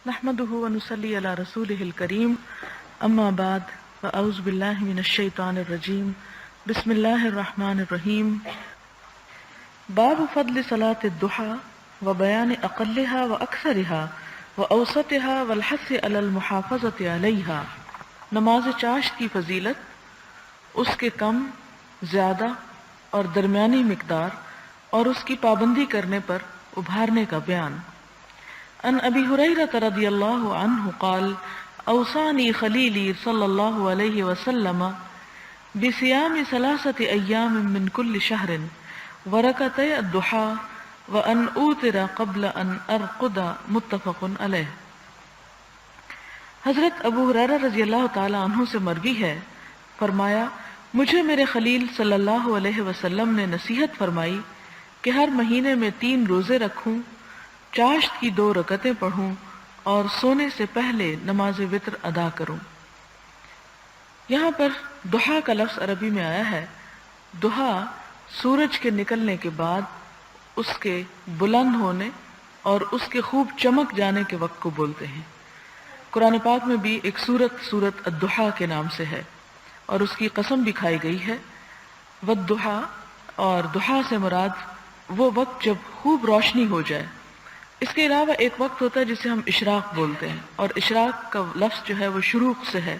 نحمده ونصلي على رسوله الكريم اما بعد فاعوذ بالله من الشيطان الرجيم بسم الله الرحمن الرحيم باب فضل صلاة الضحى وبيان اقلها واكثرها واوسطها والحث على المحافظة عليها نماز چاشت کی فضیلت، اس کے کم، زیادہ اور درمیانی مقدار اور اس کی پابندی کرنے پر ابھارنے کا بیان۔ عن ابی ہریرہ رضی اللہ عنہ قال اوصانی خلیلی صلی اللہ علیہ وسلم بصیام ثلاثة ایام من کل شہر ورکعتي الضحى وان اوتر قبل ان ارقد متفق علیہ۔ حضرت ابو ہریرہ رضی اللہ تعالی عنہ سے مروی ہے، فرمایا مجھے میرے خلیل صلی اللہ علیہ وسلم نے نصیحت فرمائی کہ ہر مہینے میں 3 روزے رکھوں، چاشت کی 2 رکعتیں پڑھوں اور سونے سے پہلے نماز وتر ادا کروں۔ یہاں پر ضحیٰ کا لفظ عربی میں آیا ہے۔ ضحیٰ سورج کے نکلنے کے بعد اس کے بلند ہونے اور اس کے خوب چمک جانے کے وقت کو بولتے ہیں۔ قرآن پاک میں بھی ایک سورت الضحیٰ کے نام سے ہے اور اس کی قسم بھی کھائی گئی ہے۔ والضحیٰ اور ضحیٰ سے مراد وہ وقت جب خوب روشنی ہو جائے۔ اس کے علاوہ ایک وقت ہوتا ہے جسے ہم اشراق بولتے ہیں، اور اشراق کا لفظ جو ہے وہ شروق سے ہے،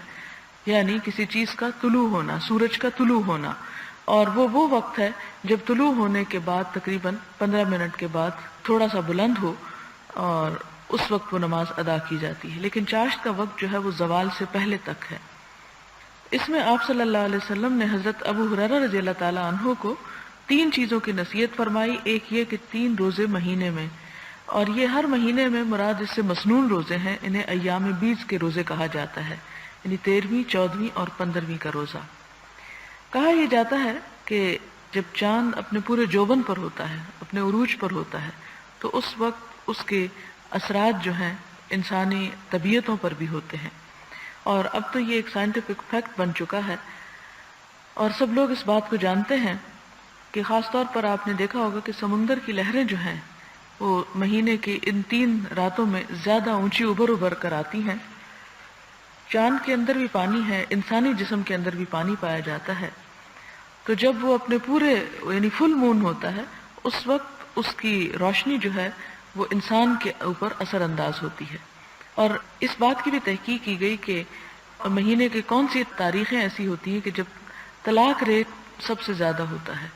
یعنی کسی چیز کا طلوع ہونا، سورج کا طلوع ہونا، اور وہ وقت ہے جب طلوع ہونے کے بعد تقریباً 15 منٹ کے بعد تھوڑا سا بلند ہو اور اس وقت وہ نماز ادا کی جاتی ہے۔ لیکن چاشت کا وقت جو ہے وہ زوال سے پہلے تک ہے۔ اس میں آپ صلی اللہ علیہ وسلم نے حضرت ابو ہریرہ رضی اللہ تعالی عنہ کو 3 چیزوں کی نصیحت فرمائی۔ ایک یہ کہ 3 روزے مہینے میں، اور یہ ہر مہینے میں مراد اس سے مسنون روزے ہیں، انہیں ایام بیض کے روزے کہا جاتا ہے، یعنی 13ویں، 14ویں اور 15ویں کا روزہ۔ کہا یہ جاتا ہے کہ جب چاند اپنے پورے جوبن پر ہوتا ہے، اپنے عروج پر ہوتا ہے، تو اس وقت اس کے اثرات جو ہیں انسانی طبیعتوں پر بھی ہوتے ہیں، اور اب تو یہ ایک سائنٹیفک فیکٹ بن چکا ہے اور سب لوگ اس بات کو جانتے ہیں کہ خاص طور پر آپ نے دیکھا ہوگا کہ سمندر کی لہریں جو ہیں وہ مہینے کی ان 3 راتوں میں زیادہ اونچی ابھر کر آتی ہیں۔ چاند کے اندر بھی پانی ہے، انسانی جسم کے اندر بھی پانی پایا جاتا ہے، تو جب وہ اپنے پورے یعنی فل مون ہوتا ہے، اس وقت اس کی روشنی جو ہے وہ انسان کے اوپر اثر انداز ہوتی ہے۔ اور اس بات کی بھی تحقیق کی گئی کہ مہینے کی کون سی تاریخیں ایسی ہوتی ہیں کہ جب طلاق ریٹ سب سے زیادہ ہوتا ہے،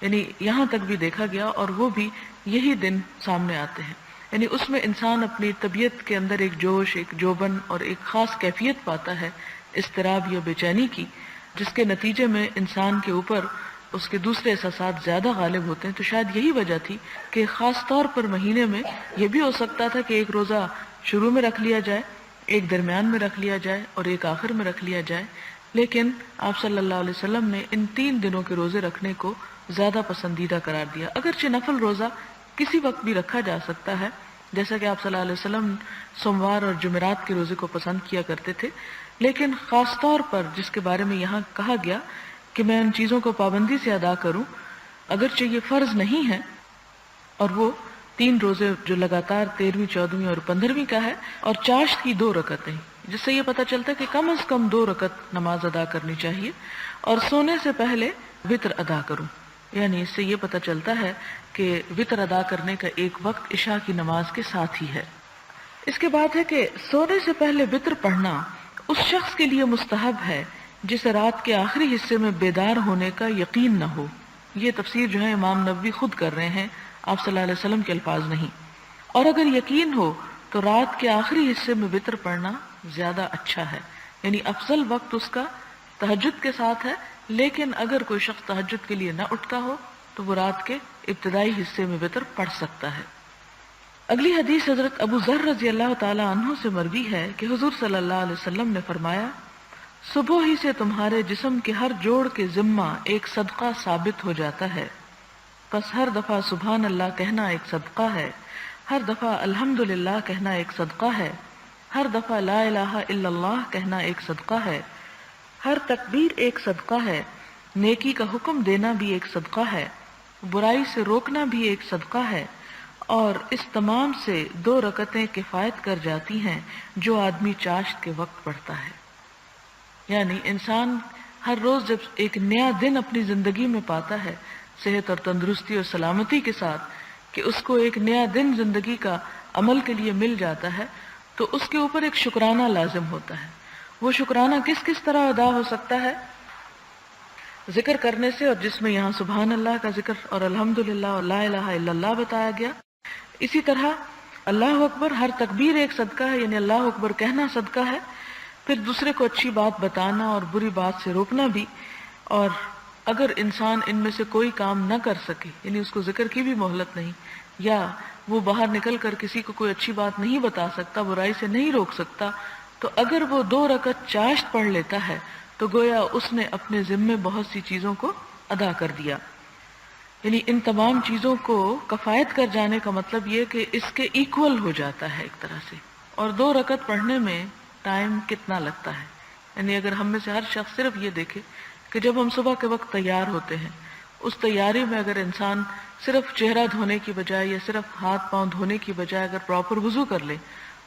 یعنی یہاں تک بھی دیکھا گیا، اور وہ بھی یہی دن سامنے آتے ہیں۔ یعنی اس میں انسان اپنی طبیعت کے اندر ایک جوش، ایک جوبن اور ایک خاص کیفیت پاتا ہے اضطراب یا بے چینی کی، جس کے نتیجے میں انسان کے اوپر اس کے دوسرے احساسات زیادہ غالب ہوتے ہیں۔ تو شاید یہی وجہ تھی کہ خاص طور پر مہینے میں یہ بھی ہو سکتا تھا کہ ایک روزہ شروع میں رکھ لیا جائے، ایک درمیان میں رکھ لیا جائے اور ایک آخر میں رکھ لیا جائے، لیکن آپ صلی اللہ علیہ وسلم نے ان 3 دنوں کے روزے رکھنے کو زیادہ پسندیدہ قرار دیا۔ اگرچہ نفل روزہ کسی وقت بھی رکھا جا سکتا ہے، جیسا کہ آپ صلی اللہ علیہ وسلم سوموار اور جمعرات کے روزے کو پسند کیا کرتے تھے، لیکن خاص طور پر جس کے بارے میں یہاں کہا گیا کہ میں ان چیزوں کو پابندی سے ادا کروں، اگرچہ یہ فرض نہیں ہے، اور وہ 3 روزے جو لگاتار 13ویں، 14ویں اور 15ویں کا ہے، اور چاشت کی 2 رکعتیں، جس سے یہ پتہ چلتا ہے کہ کم از کم 2 رکعت نماز ادا کرنی چاہیے، اور سونے سے پہلے وتر ادا کروں، یعنی اس سے یہ پتہ چلتا ہے کہ وتر ادا کرنے کا ایک وقت عشاء کی نماز کے ساتھ ہی ہے۔ اس کے بعد ہے کہ سونے سے پہلے وتر پڑھنا اس شخص کے لیے مستحب ہے جسے رات کے آخری حصے میں بیدار ہونے کا یقین نہ ہو۔ یہ تفسیر جو ہے امام نووی خود کر رہے ہیں، آپ صلی اللہ علیہ وسلم کے الفاظ نہیں۔ اور اگر یقین ہو تو رات کے آخری حصے میں وتر پڑھنا زیادہ اچھا ہے، یعنی افضل وقت اس کا تہجد کے ساتھ ہے، لیکن اگر کوئی شخص تہجد کے لیے نہ اٹھتا ہو تو وہ رات کے ابتدائی حصے میں وتر پڑھ سکتا ہے۔ اگلی حدیث حضرت ابو ذر رضی اللہ تعالی عنہ سے مروی ہے کہ حضور صلی اللہ علیہ وسلم نے فرمایا، صبح ہی سے تمہارے جسم کے ہر جوڑ کے ذمہ ایک صدقہ ثابت ہو جاتا ہے، پس ہر دفعہ سبحان اللہ کہنا ایک صدقہ ہے، ہر دفعہ الحمدللہ کہنا ایک صدقہ ہے، ہر دفعہ لا الہ الا اللہ کہنا ایک صدقہ ہے، ہر تکبیر ایک صدقہ ہے، نیکی کا حکم دینا بھی ایک صدقہ ہے، برائی سے روکنا بھی ایک صدقہ ہے، اور اس تمام سے 2 رکعتیں کفایت کر جاتی ہیں جو آدمی چاشت کے وقت پڑھتا ہے۔ یعنی انسان ہر روز جب ایک نیا دن اپنی زندگی میں پاتا ہے صحت اور تندرستی اور سلامتی کے ساتھ، کہ اس کو ایک نیا دن زندگی کا عمل کے لیے مل جاتا ہے، تو اس کے اوپر ایک شکرانہ لازم ہوتا ہے۔ وہ شکرانہ کس کس طرح ادا ہو سکتا ہے؟ ذکر کرنے سے، اور جس میں یہاں سبحان اللہ کا ذکر اور الحمدللہ اور لا الہ الا اللہ بتایا گیا۔ اسی طرح اللہ اکبر، ہر تکبیر ایک صدقہ ہے، یعنی اللہ اکبر کہنا صدقہ ہے۔ پھر دوسرے کو اچھی بات بتانا اور بری بات سے روکنا بھی، اور اگر انسان ان میں سے کوئی کام نہ کر سکے، یعنی اس کو ذکر کی بھی مہلت نہیں، یا وہ باہر نکل کر کسی کو کوئی اچھی بات نہیں بتا سکتا، برائی سے نہیں روک سکتا، تو اگر وہ 2 رکعت چاشت پڑھ لیتا ہے تو گویا اس نے اپنے ذمے بہت سی چیزوں کو ادا کر دیا۔ یعنی ان تمام چیزوں کو کفایت کر جانے کا مطلب یہ کہ اس کے ایکول ہو جاتا ہے ایک طرح سے۔ اور 2 رکعت پڑھنے میں ٹائم کتنا لگتا ہے؟ یعنی اگر ہم میں سے ہر شخص صرف یہ دیکھے کہ جب ہم صبح کے وقت تیار ہوتے ہیں، اس تیاری میں اگر انسان صرف چہرہ دھونے کی بجائے یا صرف ہاتھ پاؤں دھونے کی بجائے اگر پراپر وضو کر لے،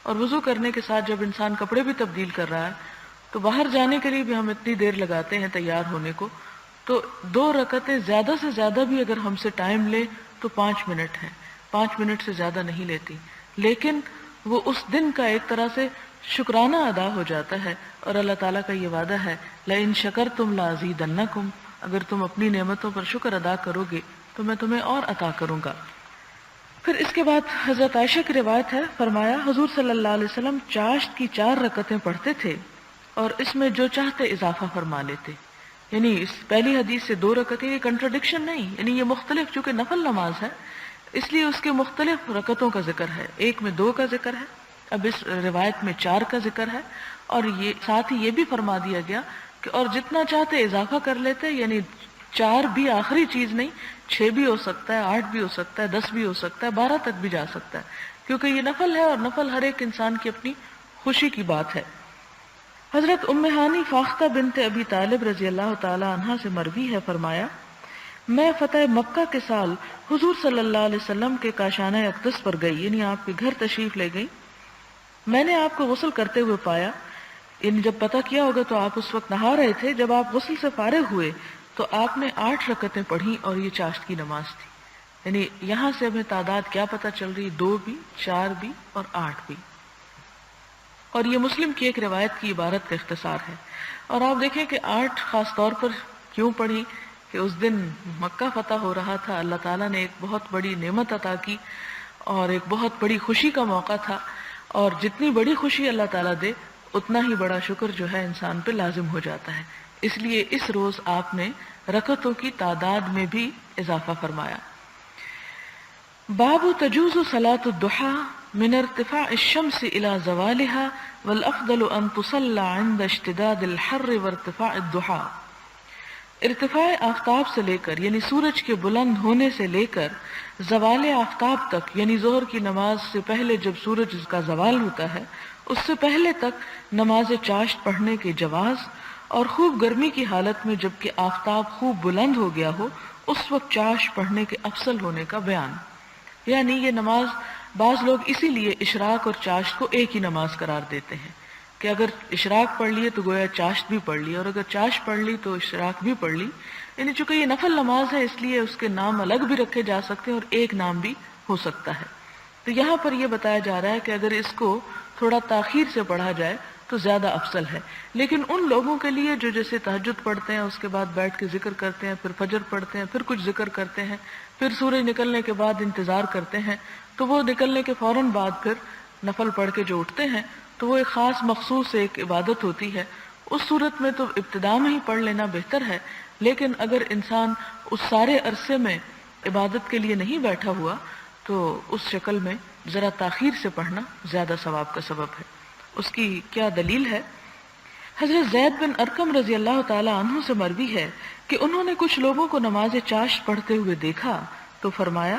اور وضو کرنے کے ساتھ جب انسان کپڑے بھی تبدیل کر رہا ہے، تو باہر جانے کے لیے بھی ہم اتنی دیر لگاتے ہیں تیار ہونے کو، تو 2 رکعتیں زیادہ سے زیادہ بھی اگر ہم سے ٹائم لے تو 5 منٹ ہے، 5 منٹ سے زیادہ نہیں لیتی، لیکن وہ اس دن کا ایک طرح سے شکرانہ ادا ہو جاتا ہے۔ اور اللہ تعالیٰ کا یہ وعدہ ہے لَإِن شَكَرْتُمْ لَأَزِيدَنَّكُمْ، اگر تم اپنی نعمتوں پر شکر ادا کرو گے تو میں تمہیں اور عطا کروں گا۔ پھر اس کے بعد حضرت عائشہ کی روایت ہے، فرمایا حضور صلی اللہ علیہ وسلم چاشت کی 4 رکعتیں پڑھتے تھے اور اس میں جو چاہتے اضافہ فرما لیتے۔ یعنی اس پہلی حدیث سے 2 رکعتیں، یہ کنٹرڈکشن نہیں، یعنی یہ مختلف، چونکہ نفل نماز ہے اس لیے اس کے مختلف رکعتوں کا ذکر ہے، ایک میں 2 کا ذکر ہے، اب اس روایت میں 4 کا ذکر ہے، اور یہ ساتھ ہی یہ بھی فرما دیا گیا کہ اور جتنا چاہتے اضافہ کر لیتے، یعنی 4 بھی آخری چیز نہیں، 6 بھی ہو سکتا ہے، 8 بھی ہو سکتا ہے، 10 بھی ہو سکتا ہے، 12 تک بھی جا سکتا ہے، کیونکہ یہ نفل ہے اور نفل ہر ایک انسان کی اپنی خوشی کی بات ہے۔ حضرت ام ہانی فاختہ بنت ابی طالب رضی اللہ تعالی عنہا سے مروی ہے، فرمایا میں فتح مکہ کے سال حضور صلی اللہ علیہ وسلم کے کاشانہ اقدس پر گئی، یعنی آپ کے گھر تشریف لے گئی۔ میں نے آپ کو غسل کرتے ہوئے پایا، یعنی جب پتہ کیا ہوگا تو آپ اس وقت نہا رہے تھے، جب آپ غسل سے فارغ ہوئے تو آپ نے 8 رکعتیں پڑھی اور یہ چاشت کی نماز تھی۔ یعنی یہاں سے ہمیں تعداد کیا پتہ چل رہی، 2 بھی، 4 بھی اور 8 بھی، اور یہ مسلم کی ایک روایت کی عبارت کا اختصار ہے۔ اور آپ دیکھیں کہ 8 خاص طور پر کیوں پڑھی، کہ اس دن مکہ فتح ہو رہا تھا، اللہ تعالیٰ نے ایک بہت بڑی نعمت عطا کی اور ایک بہت بڑی خوشی کا موقع تھا، اور جتنی بڑی خوشی اللہ تعالیٰ دے اتنا ہی بڑا شکر جو ہے انسان پہ لازم ہو جاتا ہے، اس لیے اس روز آپ نے رکعتوں کی تعداد میں بھی اضافہ فرمایا۔ باب تجوز صلاة الضحى من ارتفاع الشمس الى زوالها والافضل ان تصلى عند اشتداد الحر وارتفاع الضحى۔ ارتفاع آفتاب سے لے کر، یعنی سورج کے بلند ہونے سے لے کر زوال آفتاب تک، یعنی ظہر کی نماز سے پہلے جب سورج کا زوال ہوتا ہے اس سے پہلے تک نماز چاشت پڑھنے کے جواز، اور خوب گرمی کی حالت میں جب کہ آفتاب خوب بلند ہو گیا ہو اس وقت چاشت پڑھنے کے افضل ہونے کا بیان۔ یعنی یہ نماز بعض لوگ اسی لیے اشراق اور چاشت کو ایک ہی نماز قرار دیتے ہیں کہ اگر اشراق پڑھ لیے تو گویا چاشت بھی پڑھ لی، اور اگر چاشت پڑھ لی تو اشراق بھی پڑھ لی، یعنی چونکہ یہ نفل نماز ہے اس لیے اس کے نام الگ بھی رکھے جا سکتے ہیں اور ایک نام بھی ہو سکتا ہے۔ تو یہاں پر یہ بتایا جا رہا ہے کہ اگر اس کو تھوڑا تاخیر سے پڑھا جائے تو زیادہ افضل ہے، لیکن ان لوگوں کے لیے جو جیسے تہجد پڑھتے ہیں اس کے بعد بیٹھ کے ذکر کرتے ہیں، پھر فجر پڑھتے ہیں، پھر کچھ ذکر کرتے ہیں، پھر سورج نکلنے کے بعد انتظار کرتے ہیں، تو وہ نکلنے کے فوراً بعد پھر نفل پڑھ کے جو اٹھتے ہیں تو وہ ایک خاص مخصوص ایک عبادت ہوتی ہے، اس صورت میں تو ابتدا میں ہی پڑھ لینا بہتر ہے، لیکن اگر انسان اس سارے عرصے میں عبادت کے لیے نہیں بیٹھا ہوا تو اس شکل میں ذرا تاخیر سے پڑھنا زیادہ ثواب کا سبب ہے۔ اس کی کیا دلیل ہے؟ حضرت زید بن ارقم رضی اللہ تعالی عنہ سے مروی ہے کہ انہوں نے کچھ لوگوں کو نماز چاشت پڑھتے ہوئے دیکھا تو فرمایا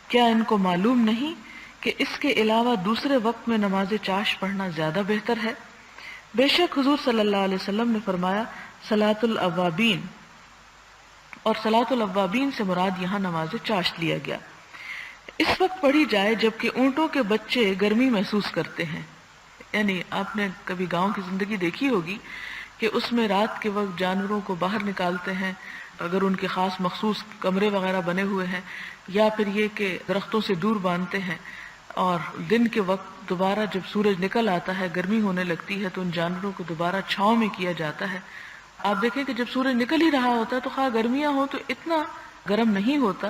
کیا ان کو معلوم نہیں کہ اس کے علاوہ دوسرے وقت میں نماز چاشت پڑھنا زیادہ بہتر ہے؟ بے شک حضور صلی اللہ علیہ وسلم نے فرمایا صلاۃ الاوابین، اور صلاۃ الاوابین سے مراد یہاں نماز چاشت لیا گیا۔ اس وقت پڑھی جائے جبکہ اونٹوں کے بچے گرمی محسوس کرتے ہیں. یعنی آپ نے کبھی گاؤں کی زندگی دیکھی ہوگی کہ اس میں رات کے وقت جانوروں کو باہر نکالتے ہیں اگر ان کے خاص مخصوص کمرے وغیرہ بنے ہوئے ہیں، یا پھر یہ کہ درختوں سے دور باندھتے ہیں، اور دن کے وقت دوبارہ جب سورج نکل آتا ہے گرمی ہونے لگتی ہے تو ان جانوروں کو دوبارہ چھاؤں میں کیا جاتا ہے. آپ دیکھیں کہ جب سورج نکل ہی رہا ہوتا ہے تو خواہ گرمیاں ہوں تو اتنا گرم نہیں ہوتا